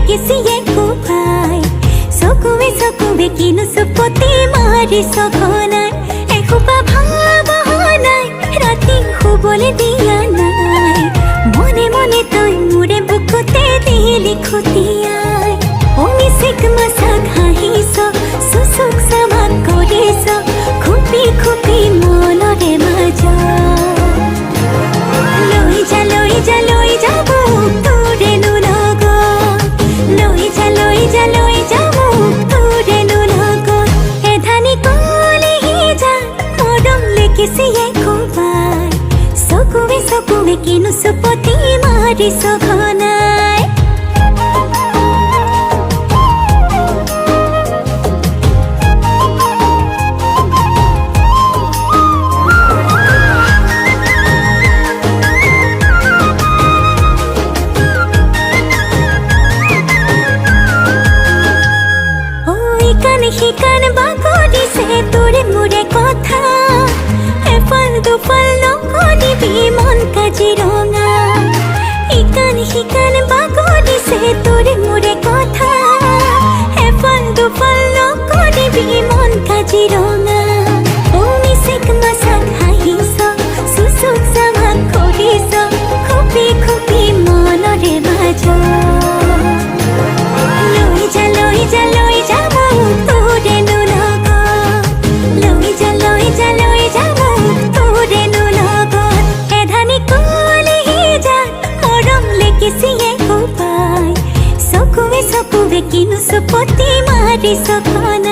লেগেছিয়ে কোপায় চকুৱে কিনো চুপতি মাৰি সঘনাই এসোপা ভাবনাই ৰাতি শুবলৈ দিয়া নাই মনে মনে তই মোৰে বুকুতে দিলি খুটিয়াই অমিচিক মাছাক হাঁহিছ চুচুক চামাক কৰিছ খুপি খুপি মনৰে মাজত লৈ যা মোক তোৰেনো লগত লৈ যা মোক তোৰেনো লগত এধানি কলিহি যা মৰম লেগিছিয়ে কোবাই চকুৱে কিনো চুপতি মাৰি সঘনাই শিকান বাগৰিছে তোৰে মোৰে কথা এফাল দুফাল নকৰিবি মন কাজিৰঙা শিকান বাগৰিছে তোৰে মোৰে কথা এফাল দুফাল নকৰিবি মন কাজিৰঙা অমিচিক মাছাক হাঁহিছ চুচুক চামাক কৰিছ খুপি খুপি মনৰে মাজত লৈ যা মোক তোৰেনো লগত লৈ যা মোক তোৰেনো লগত এধানি কলিহি যা মৰম লেগিছিয়ে কোপাই চকুৱে কিনো চুপতি মাৰি সঘনাই